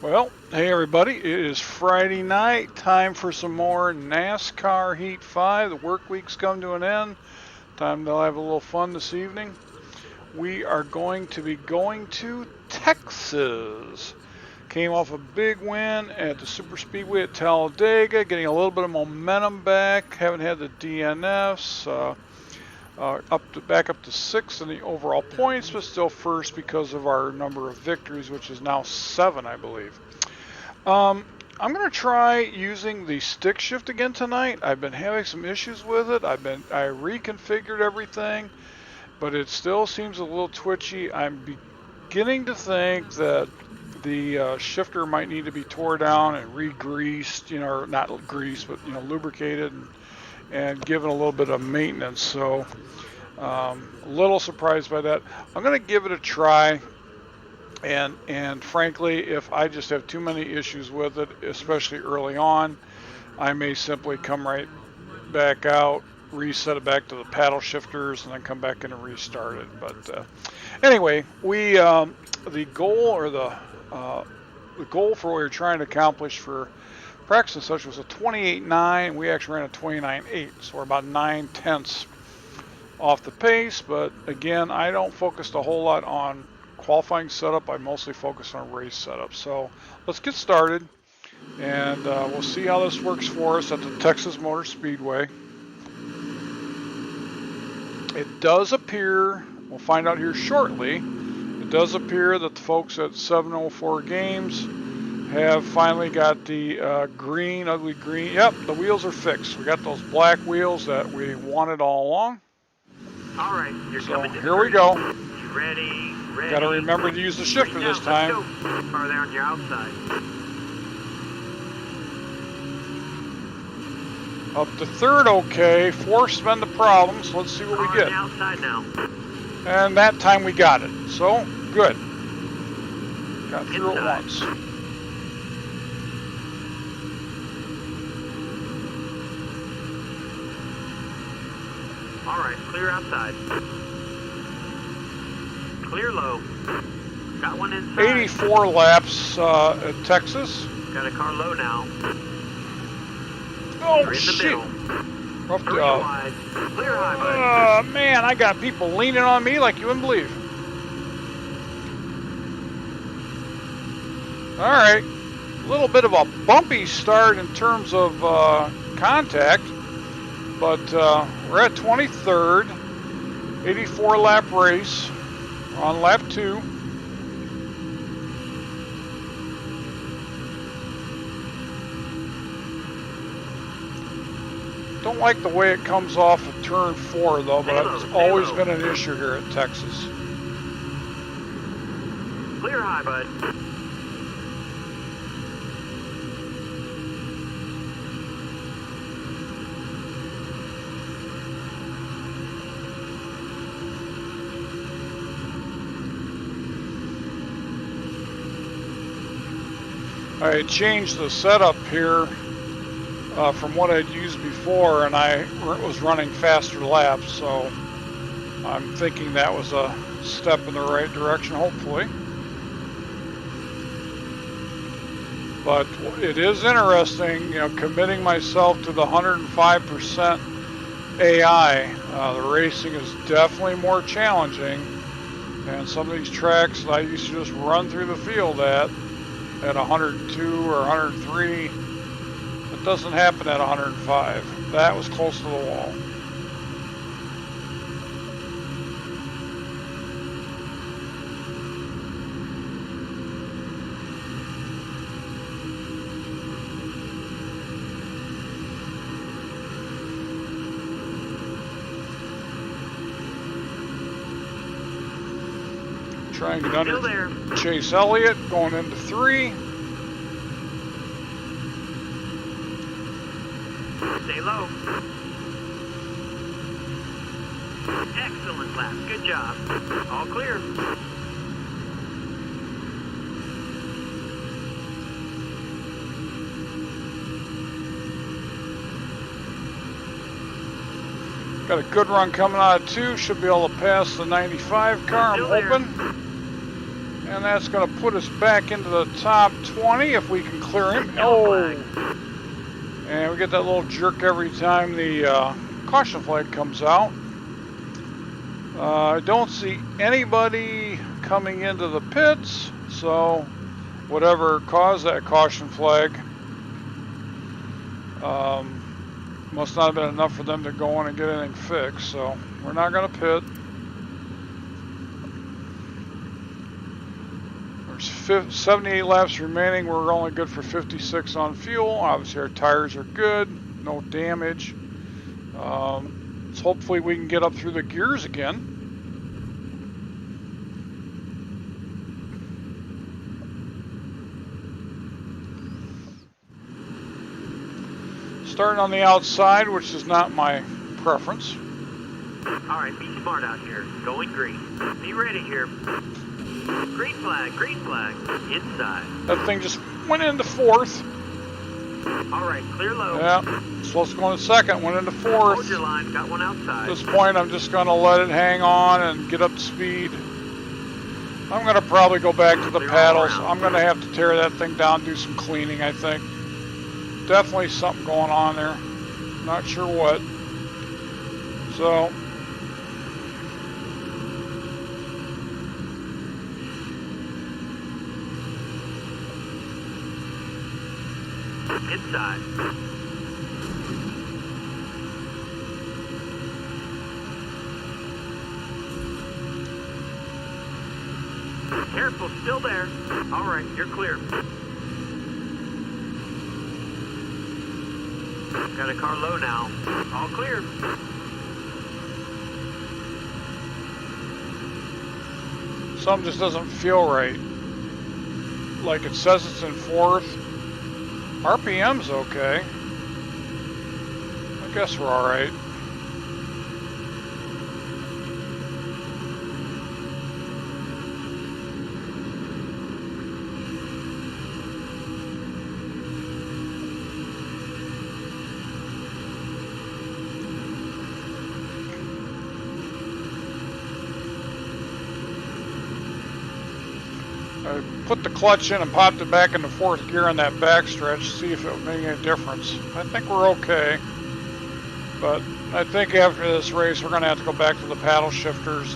Well, hey everybody, it is Friday night, time for some more NASCAR Heat 5. The work week's come to an end, time to have a little fun this evening. We are going to be going to Texas. Came off a big win at the Super Speedway at Talladega, getting a little bit of momentum back. Haven't had the DNFs. Back up to sixth in the overall points, but still first because of our number of victories, which is now 7, I believe. I'm going to try using the stick shift again tonight. I've been having some issues with it. I reconfigured everything, but it still seems a little twitchy. I'm beginning to think that the shifter might need to be tore down and re-greased, or not greased, but lubricated and given a little bit of maintenance. So a little surprised by that. I'm going to give it a try. And frankly, if I just have too many issues with it, especially early on, I may simply come right back out, reset it back to the paddle shifters, and then come back in and restart it. But anyway, the goal for what we were trying to accomplish for practice and such was a 28.9. We actually ran a 29.8, so we're about 9/10 off the pace. But again, I don't focus a whole lot on qualifying setup. I mostly focus on race setup. So let's get started, and we'll see how this works for us at the Texas Motor Speedway. It does appear, we'll find out here shortly, it does appear that the folks at 704 Games have finally got the ugly green. Yep, the wheels are fixed. We got those black wheels that we wanted all along. All right, you're coming to here we go. Ready. Got to remember to use the shifter this time. Let's go. Farther on your outside. Up to third, okay. Fourth's been the problem, so let's see what we get. On the outside now. And that time we got it. So, good. Got through it once. All right, clear outside. Clear low. Got one inside. 84 laps at Texas. Got a car low now. Oh, You're in the shit. middle. Rough Three job. wide. Clear high, bud. Man, I got people leaning on me like you wouldn't believe. All right. A little bit of a bumpy start in terms of contact, but we're at 23rd. 84 lap race. We're on lap 2. Don't like the way it comes off of turn 4 though, but it's always been an issue here at Texas. Clear high, bud. I changed the setup here from what I'd used before, and I was running faster laps, so I'm thinking that was a step in the right direction, hopefully. But it is interesting, committing myself to the 105% AI. The racing is definitely more challenging, and some of these tracks that I used to just run through the field at 102 or 103, it doesn't happen at 105. That was close to the wall. Trying to get under Chase Elliott, going into 3. Stay low. Excellent lap. Good job. All clear. Got a good run coming out of 2. Should be able to pass the 95 car, I'm hoping. and that's going to put us back into the top 20 if we can clear him. Yellow And we get that little jerk every time the caution flag comes out. I don't see anybody coming into the pits, so whatever caused that caution flag must not have been enough for them to go in and get anything fixed, so we're not going to pit. There's 78 laps remaining. We're only good for 56 on fuel. Obviously our tires are good, no damage. So hopefully we can get up through the gears again. Starting on the outside, which is not my preference. All right, be smart out here. Going green. Be ready here. Green flag, inside. That thing just went into fourth. All right, clear low. Yeah, supposed to go into second, went into fourth. Hold your line, got one outside. At this point, I'm just going to let it hang on and get up to speed. I'm going to probably go back to the paddles. I'm going to have to tear that thing down, do some cleaning, I think. Definitely something going on there. Not sure what. So, inside. Careful, still there. All right, you're clear. Got a car low now. All clear. something just doesn't feel right. Like it says it's in fourth. RPM's okay. I guess we're all right. I put the clutch in and popped it back into fourth gear on that backstretch, see if it would make any difference. I think we're okay, but I think after this race we're going to have to go back to the paddle shifters.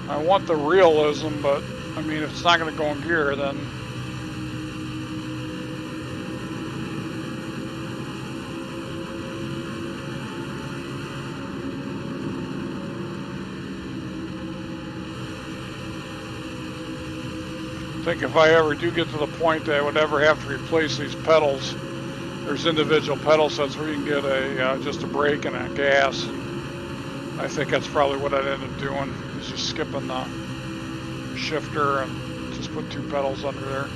I want the realism, but I mean if it's not going to go in gear, then I think if I ever do get to the point that I would ever have to replace these pedals, there's individual pedal sets where you can get a just a brake and a gas. I think that's probably what I'd end up doing, is just skipping the shifter and just put two pedals under there.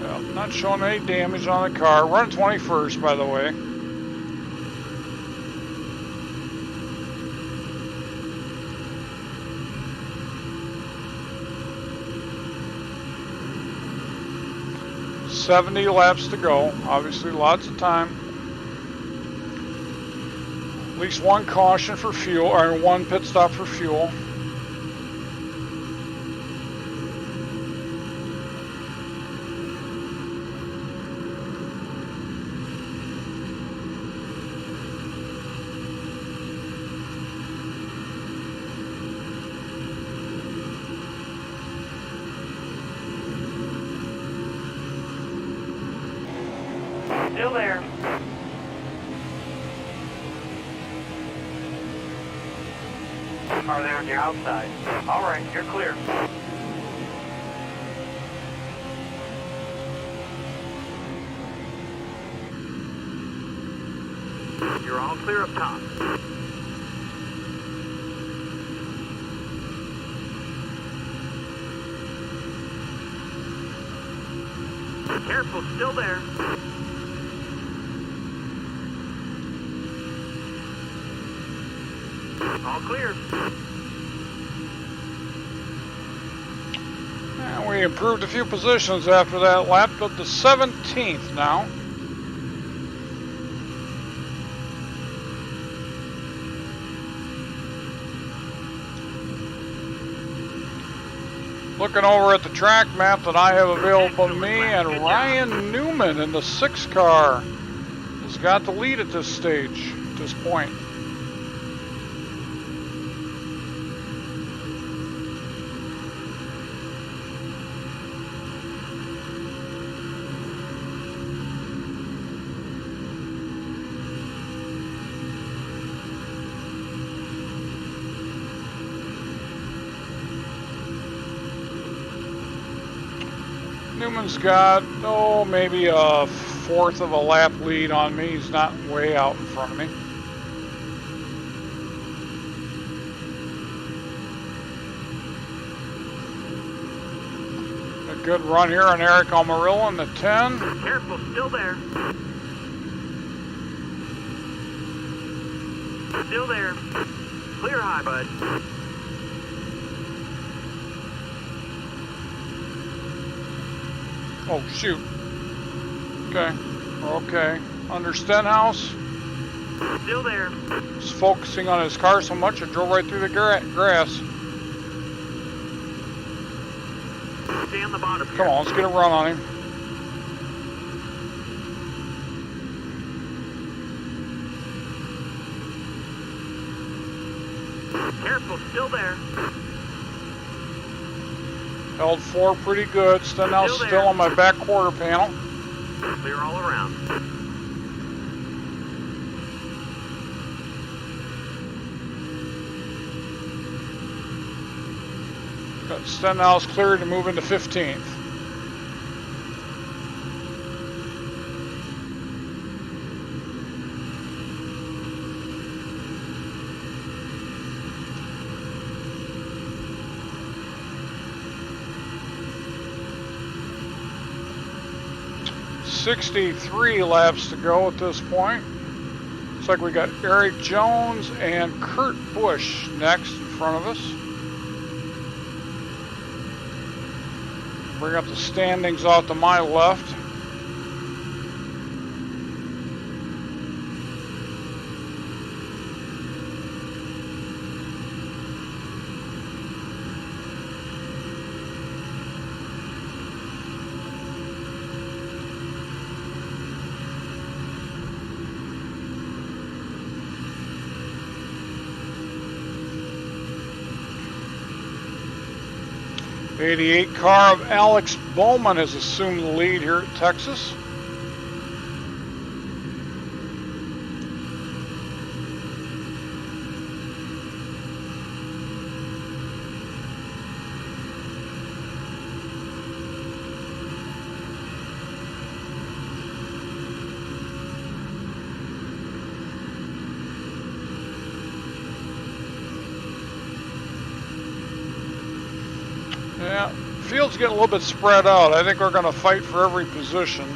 Well, not showing any damage on the car. Running 21st, by the way. $70 laps to go. Obviously, lots of time. At least one caution for fuel, or one pit stop for fuel. Still there. Are there on your outside? All right, you're clear. You're all clear up top. Careful, still there. All clear. And we improved a few positions after that lap, up to 17th now. Looking over at the track map that I have available to me, Excellent, and good Ryan Newman in the 6 car has got the lead at this stage, at this point. Newman's got, maybe a fourth of a lap lead on me. He's not way out in front of me. A good run here on Eric Almirillo in the 10. Careful, still there. Still there. Clear high, bud. Oh, shoot. Okay. Under Stenhouse. Still there. He's focusing on his car so much it drove right through the grass. Stay on the bottom here. Come on, let's get a run on him. Careful, still there. Held 4 pretty good. Stenhouse still on my back quarter panel. Clear all around. Got Stenhouse cleared to move into 15th. .63 laps to go at this point. Looks like we got Eric Jones and Kurt Busch next in front of us. Bring up the standings out to my left. '88 car of Alex Bowman has assumed the lead here at Texas. Yeah, field's getting a little bit spread out. I think we're going to fight for every position.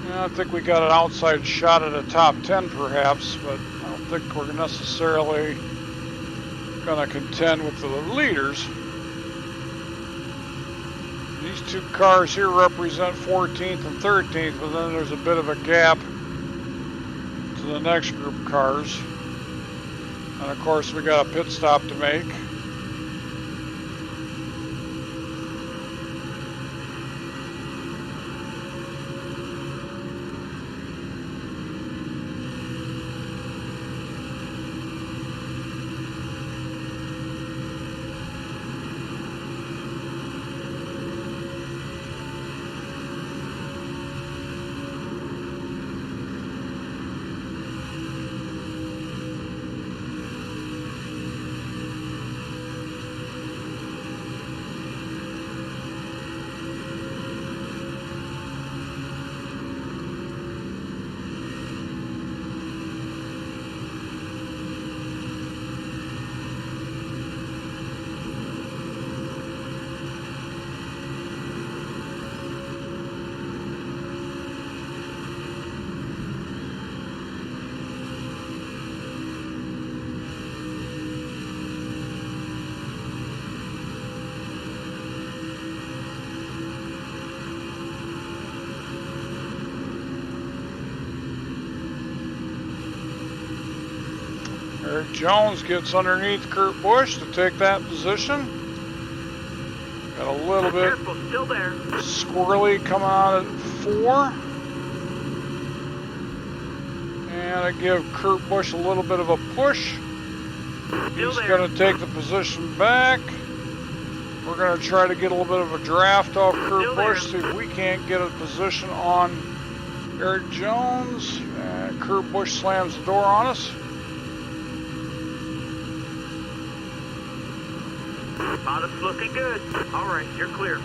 Yeah, I think we got an outside shot at a top 10 perhaps, but I don't think we're necessarily going to contend with the leaders. These 2 cars here represent 14th and 13th, but then there's a bit of a gap to the next group of cars. And of course we got a pit stop to make. Eric Jones gets underneath Kurt Busch to take that position. Got a little bit Careful, still there. squirrely coming on at 4. And I give Kurt Busch a little bit of a push. Still He's there. going to take the position back. We're going to try to get a little bit of a draft off Kurt Busch, see if we can't get a position on Eric Jones. And Kurt Busch slams the door on us. Bottom's looking good. All right, you're clear.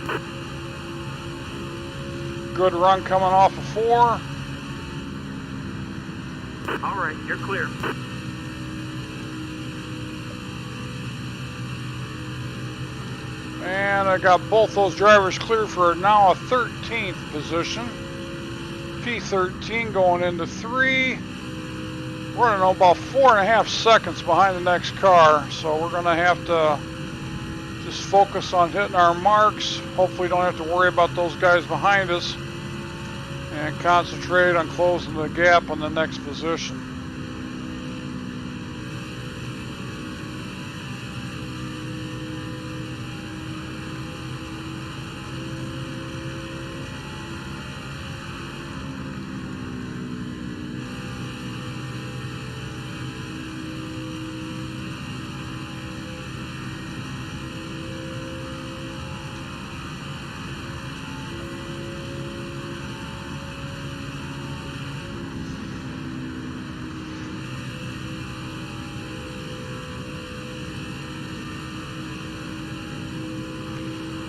Good run coming off of 4. All right, you're clear. And I got both those drivers clear for now a 13th position. P13 going into 3. We're gonna know about 4.5 seconds behind the next car, so we're gonna have to just focus on hitting our marks. Hopefully don't have to worry about those guys behind us and concentrate on closing the gap on the next position.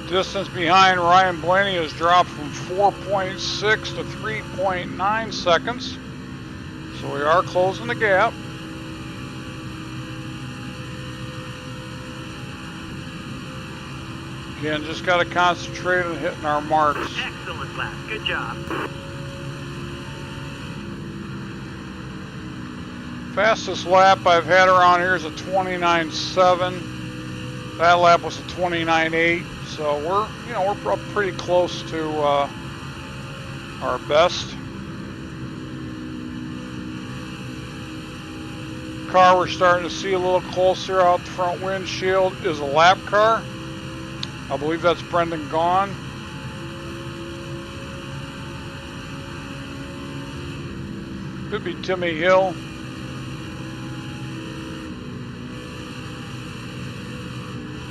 Distance behind Ryan Blaney has dropped from 4.6 to 3.9 seconds. So we are closing the gap. Again, just got to concentrate on hitting our marks. Excellent lap. Good job. Fastest lap I've had around here is a 29.7. That lap was a 29.8. So we're up pretty close to our best. Car we're starting to see a little closer out the front windshield is a lap car. I believe that's Brendan Gaughan. Could be Timmy Hill.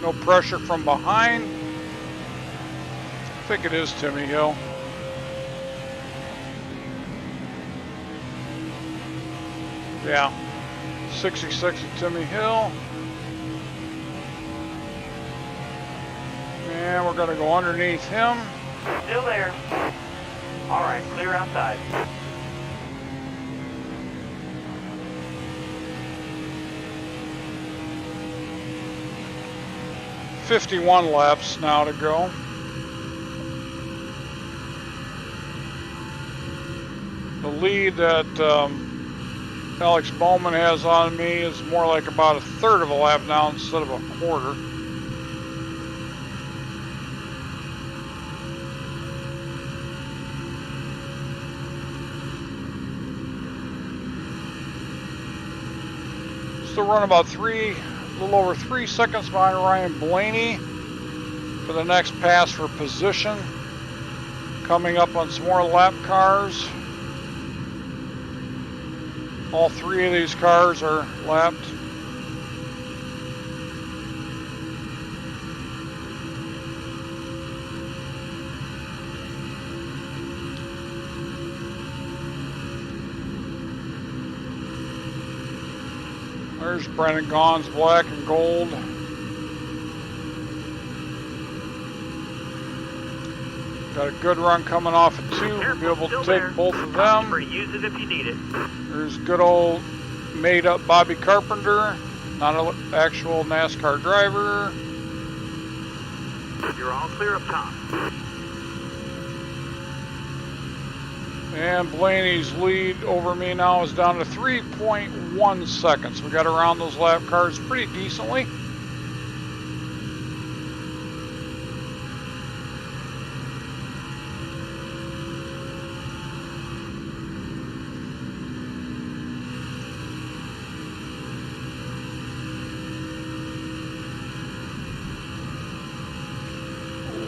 No pressure from behind. I think it is Timmy Hill. Yeah, 66 of Timmy Hill. And we're going to go underneath him. Still there. All right, clear outside. .51 laps now to go. The lead that Alex Bowman has on me is more like about a third of a lap now instead of a quarter. Still run about a little over 3 seconds behind Ryan Blaney for the next pass for position. Coming up on some more lap cars. All 3 of these cars are lapped. There's Brendan Gaughan's black and gold. Got a good run coming off of 2. We'll be able to take both of them. Use it if you need it. There's good old made up Bobby Carpenter, not an actual NASCAR driver. You're all clear up top. And Blaney's lead over me now is down to 3.1 seconds. We got around those lap cars pretty decently.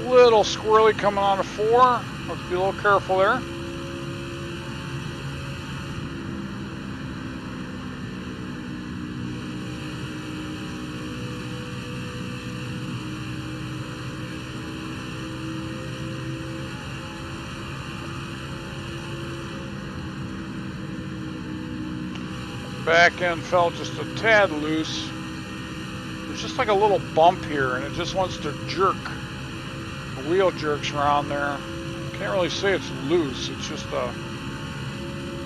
Little squirrely coming on a 4. Let's be a little careful there. Back end felt just a tad loose. There's just like a little bump here and it just wants to jerk. The wheel jerks around there. Can't really say it's loose, it's just a, I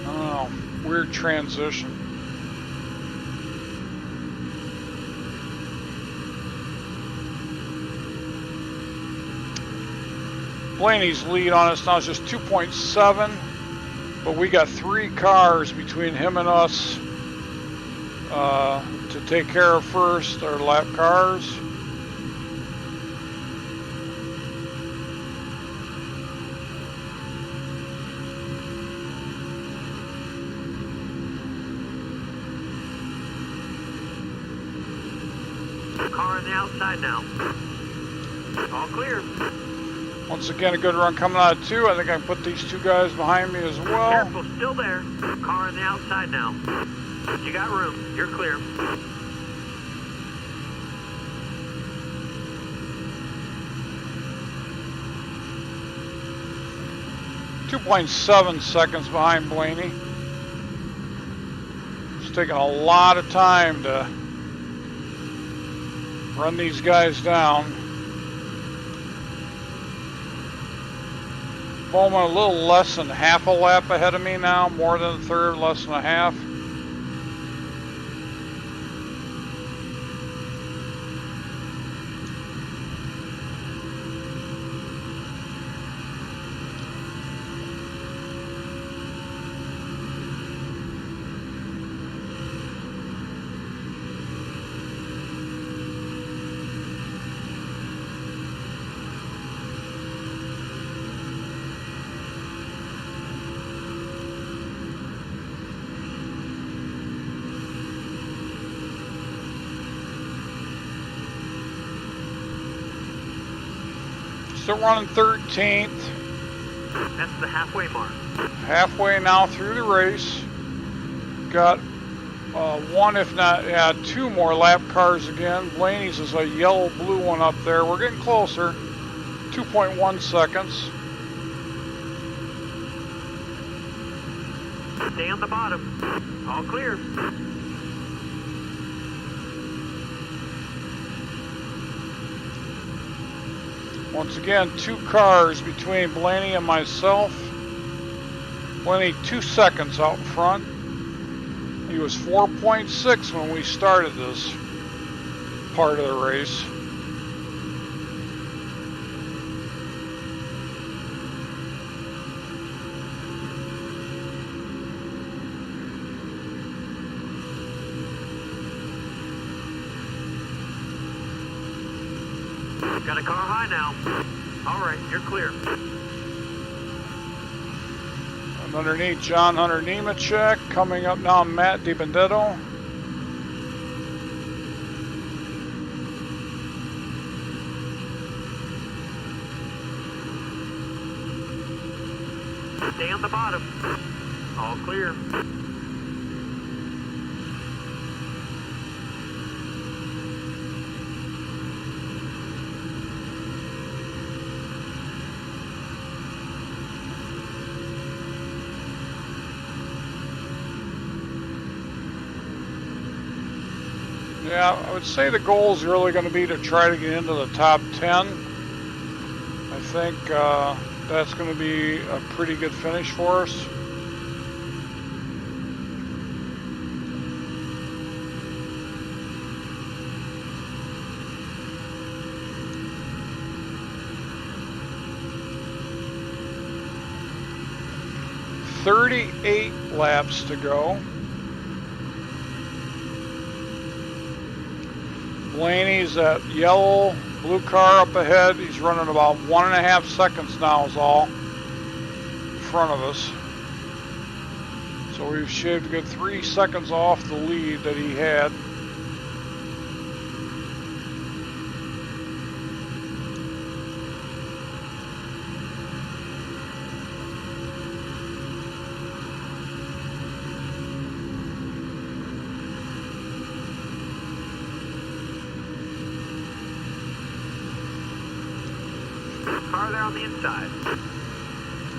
don't know, weird transition. Blaney's lead on us now is just 2.7, but we got 3 cars between him and us to take care of first, our lap cars. Car on the outside now. All clear. Once again, a good run coming out of 2. I think I can put these 2 guys behind me as well. Careful, still there. Car on the outside now. You got room. You're clear. .7 seconds behind Blaney. It's taking a lot of time to run these guys down. Bowman a little less than half a lap ahead of me now, more than a third, less than a half. Still running 13th. That's the halfway mark. Halfway now through the race. Got 1, if not, 2 more lap cars again. Blaney's is a yellow-blue one up there. We're getting closer. 2.1 seconds. Stay on the bottom. All clear. Once again, 2 cars between Blaney and myself. Blaney 2 seconds out in front. He was 4.6 when we started this part of the race. Got a car high now. All right, you're clear. And underneath, John Hunter Nemechek. Coming up now, Matt DiBenedetto. Stay on the bottom. All clear. Yeah, I would say the goal is really going to be to try to get into the top 10. I think that's going to be a pretty good finish for us. .38 laps to go. Blaney's that yellow blue car up ahead. He's running about 1.5 seconds now is all in front of us. So we've shaved a good 3 seconds off the lead that he had. car there on the inside.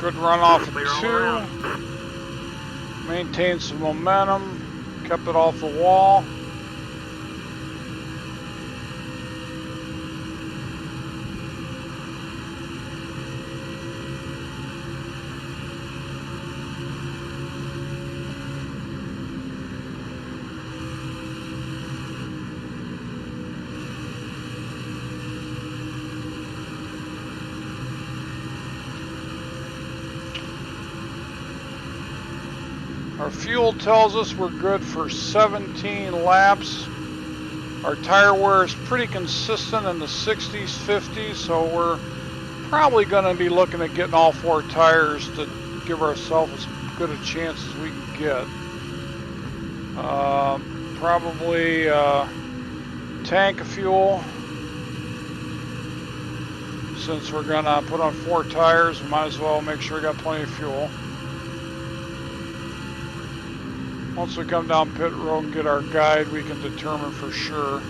Good run off of Clear all 2. around. Maintained some momentum. Kept it off the wall. Our fuel tells us we're good for 17 laps. Our tire wear is pretty consistent in the 60s, 50s, so we're probably going to be looking at getting all 4 tires to give ourselves as good a chance as we can get. Probably tank of fuel. Since we're going to put on 4 tires, we might as well make sure we got plenty of fuel. Once we come down pit road and get our guide, we can determine for sure.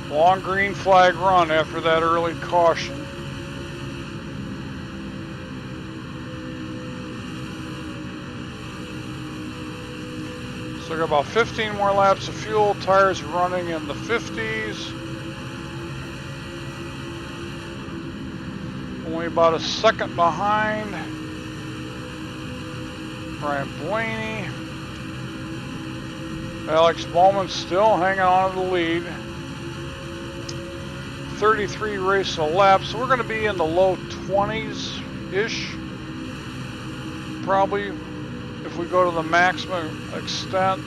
Long green flag run after that early caution. So we got about 15 more laps of fuel. Tires running in the 50s. Only about a second behind Brian Blaney. Alex Bowman still hanging on to the lead. 33 race a lap, so we're going to be in the low 20s-ish. Probably if we go to the maximum extent.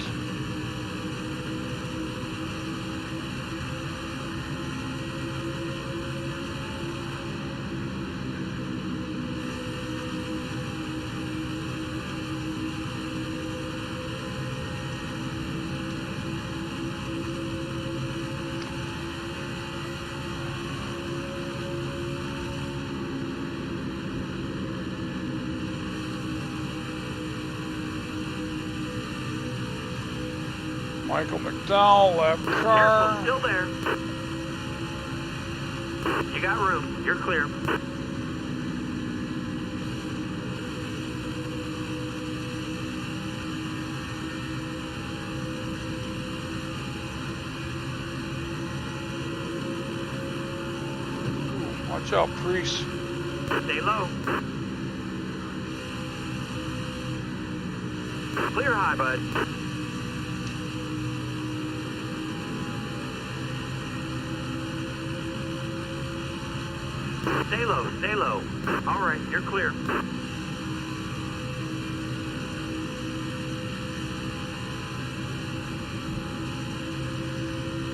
Michael McDowell, lap car. Careful, still there. You got room. You're clear. Watch out, Priest. Stay low. Clear high, bud. Stay low, stay low. All right, you're clear.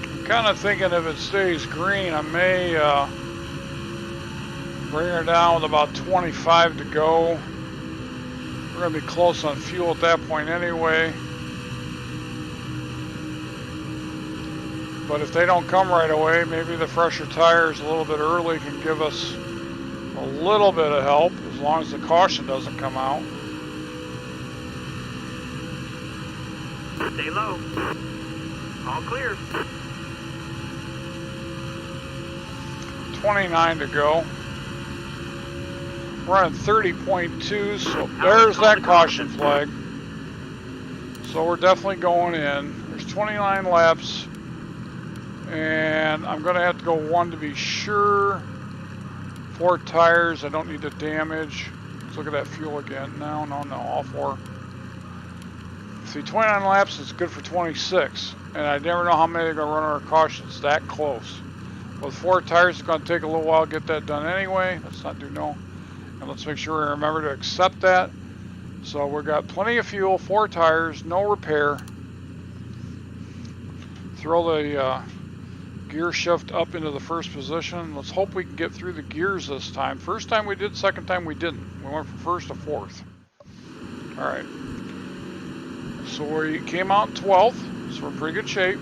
I'm kind of thinking if it stays green, I may bring her down with about 25 to go. We're going to be close on fuel at that point anyway. But if they don't come right away, maybe the fresher tires a little bit early can give us a little bit of help, as long as the caution doesn't come out. Stay low. All clear. 29 to go. We're on 30.2, so there's that caution flag. So we're definitely going in. There's 29 laps. And I'm going to have to go 1 to be sure. 4 tires, I don't need to damage. Let's look at that fuel again. No, all 4. See, 29 laps is good for 26. And I never know how many are going to run our cautions that close. With 4 tires, it's going to take a little while to get that done anyway. Let's not do no. And let's make sure we remember to accept that. So we've got plenty of fuel, 4 tires, no repair. Throw the gear shift up into the first position. Let's hope we can get through the gears this time. First time we did, second time we didn't. We went from first to fourth. All right. So we came out in 12th, so we're in pretty good shape.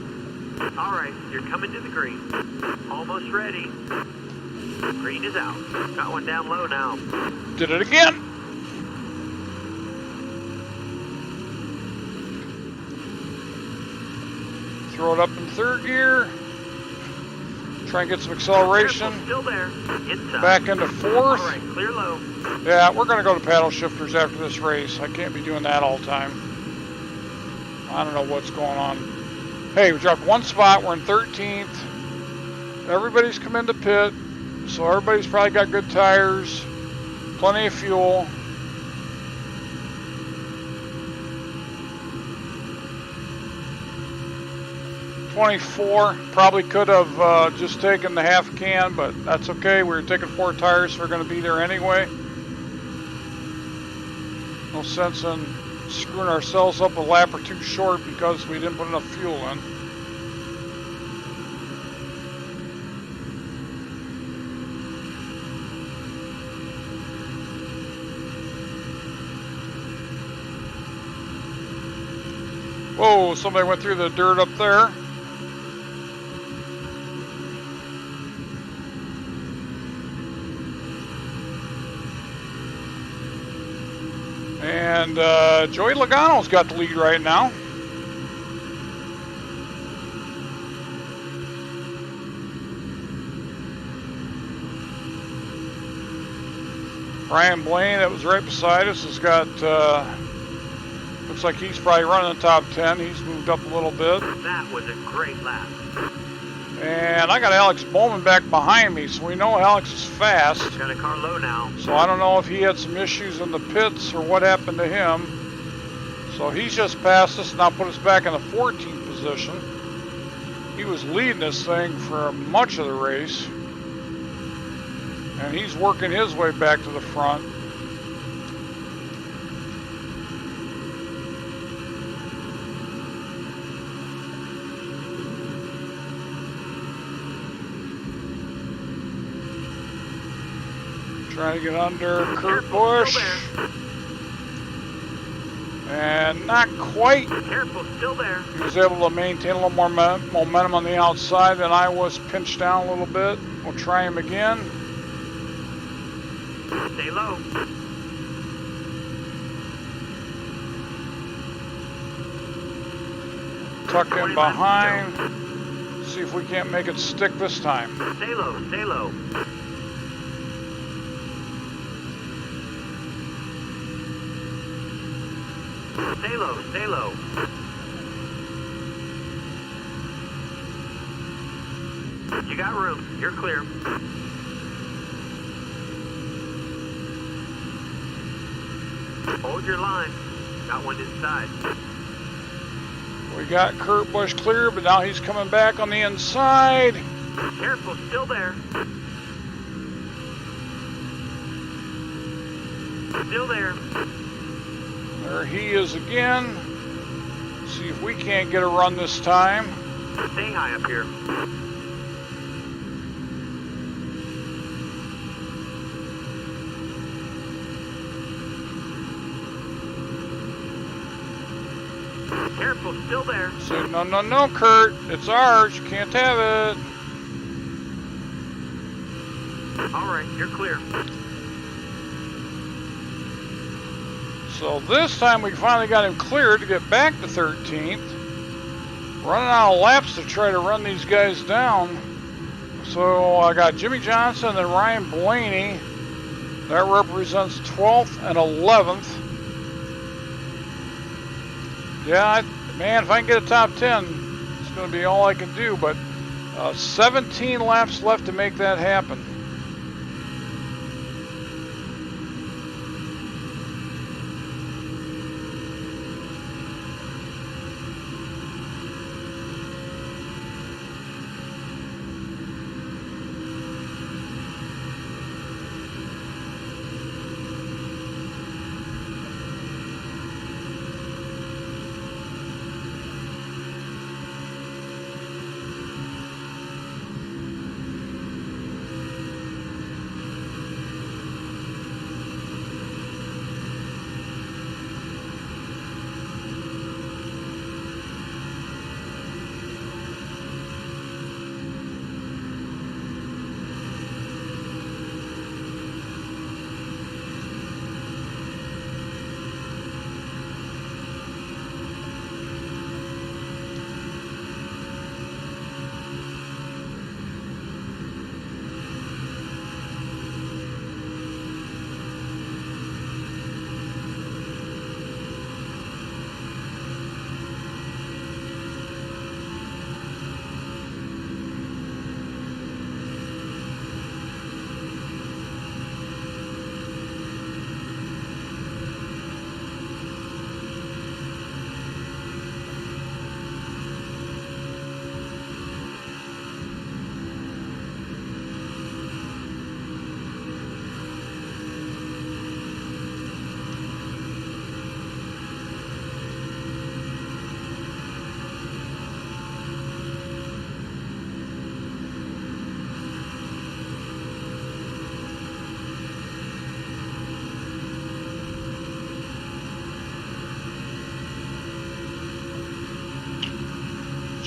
All right, you're coming to the green. Almost ready. Green is out. Got one down low now. Did it again. Throw it up in third gear. Try and get some acceleration. Careful, still there. Inside. Back into fourth. All right, clear low. Yeah, we're going to go to paddle shifters after this race. I can't be doing that all the time. I don't know what's going on. Hey, we dropped one spot. We're in 13th. Everybody's come into pit, so everybody's probably got good tires, plenty of fuel. .24, probably could have just taken the half can, but that's okay. We were taking 4 tires, so we're going to be there anyway. No sense in screwing ourselves up a lap or 2 short because we didn't put enough fuel in. Whoa, somebody went through the dirt up there. And Joey Logano's got the lead right now. Brian Blaine, that was right beside us, has got, looks like he's probably running the top 10. He's moved up a little bit. That was a great lap. And I got Alex Bowman back behind me, so we know Alex is fast. Got a car low now. So I don't know if he had some issues in the pits or what happened to him. So he's just passed us, now put us back in the 14th position. He was leading this thing for much of the race. And he's working his way back to the front. Trying to get under Kurt Busch. And not quite. Careful, still there. He was able to maintain a little more momentum on the outside than I was, pinched down a little bit. We'll try him again. Stay low. Tucked in behind. See if we can't make it stick this time. Stay low, stay low. Stay low, stay low. You got room. You're clear. Hold your line. Got one inside. We got Kurt Busch clear, but now he's coming back on the inside. Careful, still there. Still there. There he is again. See if we can't get a run this time. Stay high up here. Careful, still there. Say, no, no, no, Kurt. It's ours. You can't have it. All right, you're clear. So this time we finally got him cleared to get back to 13th. Running out of laps to try to run these guys down. So I got Jimmy Johnson and Ryan Blaney. That represents 12th and 11th. Yeah, man, if I can get a top 10, it's going to be all I can do. But 17 laps left to make that happen.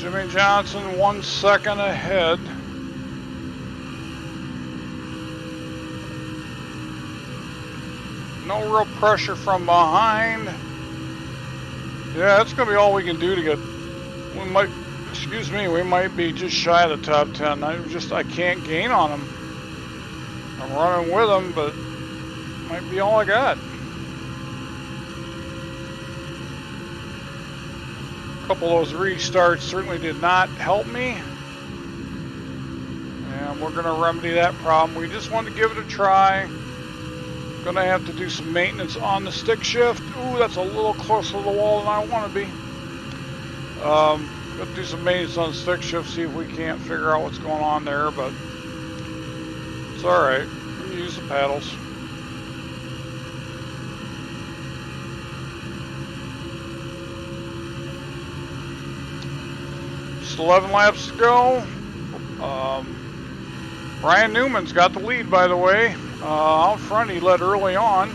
Jimmy Johnson 1 second ahead. No real pressure from behind. Yeah, that's going to be all we can do to get, we might be just shy of the top 10. I can't gain on them. I'm running with them, but might be all I got. A couple of those restarts certainly did not help me. And we're going to remedy that problem. We just wanted to give it a try. Going to have to do some maintenance on the stick shift. Ooh, that's a little closer to the wall than I want to be. Going to do some maintenance on the stick shift, see if we can't figure out what's going on there, but it's alright. We can use the paddles. Just 11 laps to go. Ryan Newman's got the lead, by the way. Out front, he led early on.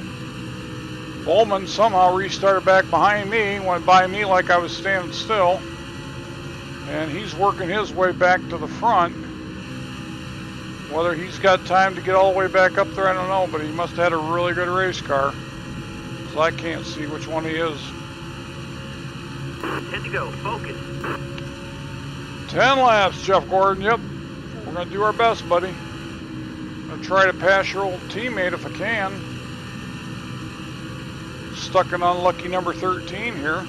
Bowman somehow restarted back behind me, went by me like I was standing still. And he's working his way back to the front. Whether he's got time to get all the way back up there, I don't know, but he must have had a really good race car. Because I can't see which one he is. 10 to go, focus. 10 laps, Jeff Gordon, yep. We're going to do our best, buddy. I'm going to try to pass your old teammate if I can. Stuck in unlucky number 13 here.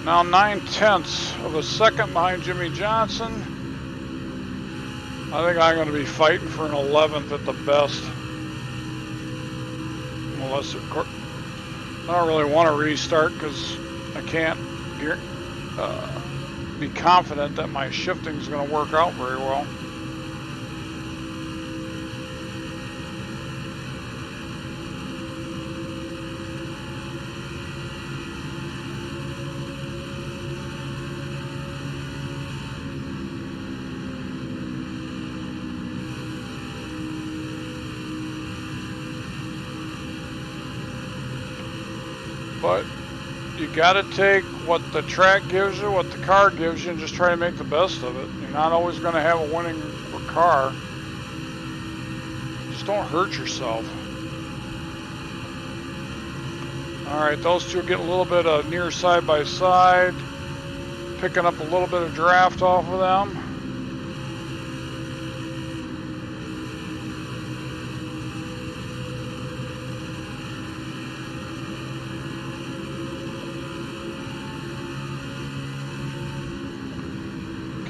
Now 9/10 of a second behind Jimmy Johnson. I think I'm going to be fighting for an 11th at the best. Unless, of course, I don't really want to restart because I can't be confident that my shifting is going to work out very well. But you got to take what the track gives you, what the car gives you, and just try to make the best of it. You're not always going to have a winning car. Just don't hurt yourself. All right, those two get a little bit of near side by side, picking up a little bit of draft off of them.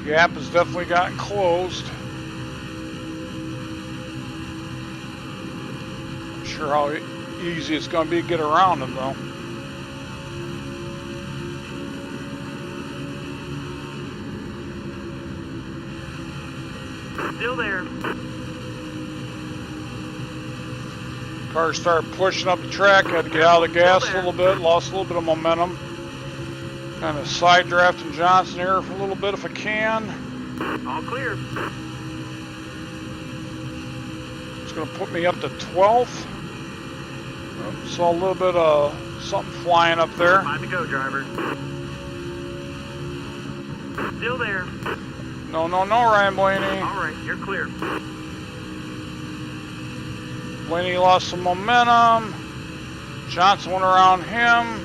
Gap has definitely gotten closed. Not sure how easy it's going to be to get around them, though. Still there. Car started pushing up the track. Had to get out of the gas a little bit. Lost a little bit of momentum. Kind of side drafting Johnson here for a little bit if I can. All clear. It's going to put me up to 12th. Saw a little bit of something flying up there. 5 to go, driver. Still there. No, Ryan Blaney. All right, you're clear. Blaney lost some momentum. Johnson went around him.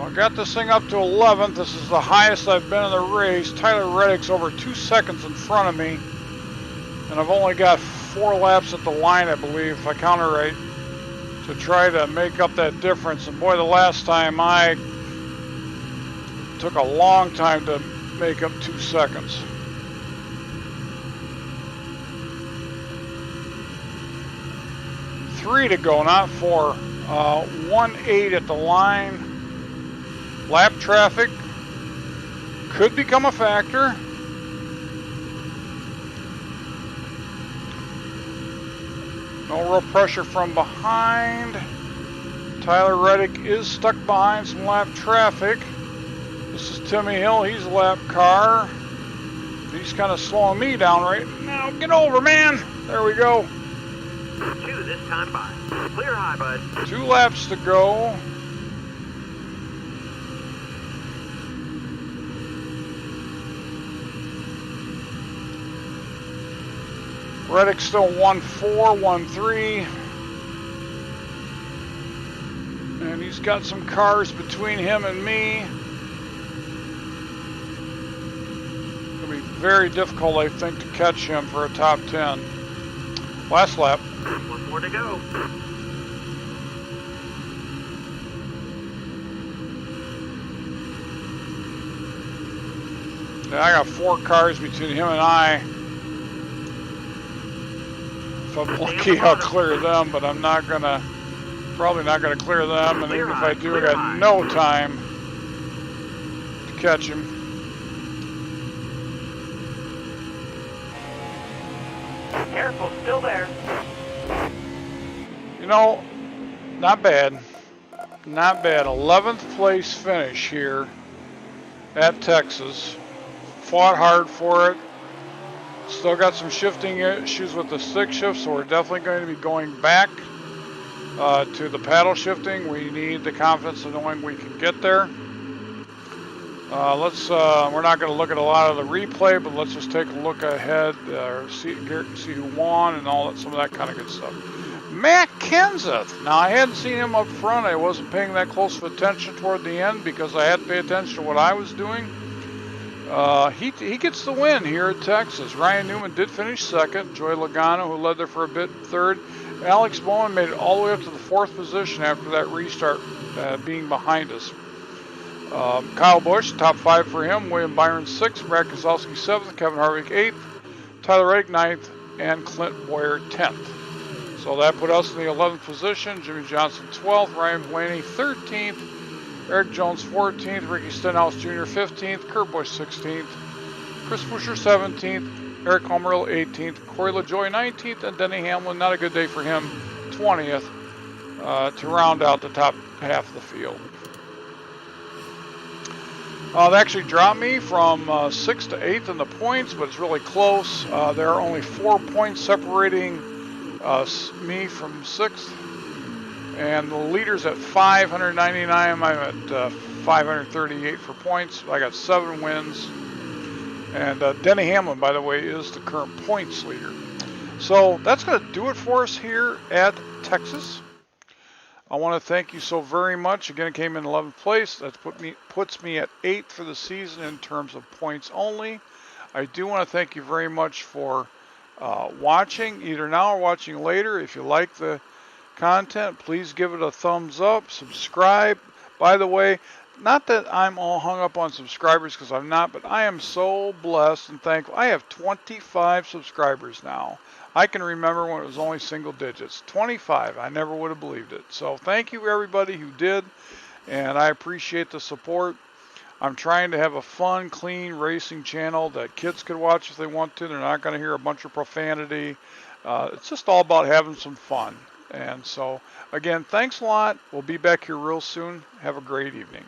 I got this thing up to 11th. This is the highest I've been in the race. Tyler Reddick's over 2 seconds in front of me. And I've only got 4 laps at the line, I believe, if I count it right, to try to make up that difference. And boy, the last time I took a long time to make up 2 seconds. Three to go, not 4. 1-8 at the line. Lap traffic could become a factor. No real pressure from behind. Tyler Reddick is stuck behind some lap traffic. This is Timmy Hill. He's a lap car. He's kind of slowing me down right now. Get over, man. There we go. 2 this time by. Clear high, bud. 2 laps to go. Reddick still 1-4, 1-3. And he's got some cars between him and me. It'll be very difficult, I think, to catch him for a top 10. Last lap. 1 more to go. Yeah, I got 4 cars between him and I. If I'm lucky, I'll clear them, but I'm not gonna, probably not gonna clear them. And even if I do, I got no time to catch him. Careful, still there. You know, not bad. Not bad. 11th place finish here at Texas. Fought hard for it. Still got some shifting issues with the stick shift, so we're definitely going to be going back to the paddle shifting. We need the confidence of knowing we can get there. We're not going to look at a lot of the replay, but let's just take a look ahead, see who won and all that, some of that kind of good stuff. Matt Kenseth. Now, I hadn't seen him up front. I wasn't paying that close of attention toward the end because I had to pay attention to what I was doing. He gets the win here at Texas. Ryan Newman did finish second. Joey Logano, who led there for a bit, third. Alex Bowman made it all the way up to the 4th position after that restart being behind us. Kyle Busch, top 5 for him. William Byron 6th. Brad Keselowski 7th. Kevin Harvick 8th. Tyler Reddick 9th. And Clint Boyer 10th. So that put us in the 11th position. Jimmy Johnson 12th. Ryan Blaney 13th. Eric Jones 14th, Ricky Stenhouse Jr. 15th, Kurt Busch 16th, Chris Buescher 17th, Eric Almirola 18th, Corey LaJoie 19th, and Denny Hamlin, not a good day for him, 20th, to round out the top half of the field. They actually dropped me from 6th to 8th in the points, but it's really close. There are only 4 points separating me from 6th. And the leader's at 599. I'm at 538 for points. I got 7 wins. And Denny Hamlin, by the way, is the current points leader. So that's going to do it for us here at Texas. I want to thank you so very much. Again, it came in 11th place. That puts me at 8th for the season in terms of points only. I do want to thank you very much for watching, either now or watching later. If you like the content, please give it a thumbs up, subscribe. By the way, not that I'm all hung up on subscribers, because I'm not, but I am so blessed and thankful. I have 25 subscribers now. I can remember when it was only single digits. 25. I never would have believed it. So thank you everybody who did, and I appreciate the support. I'm trying to have a fun, clean racing channel that kids could watch if they want to. They're not going to hear a bunch of profanity. It's just all about having some fun. And so, again, thanks a lot. We'll be back here real soon. Have a great evening.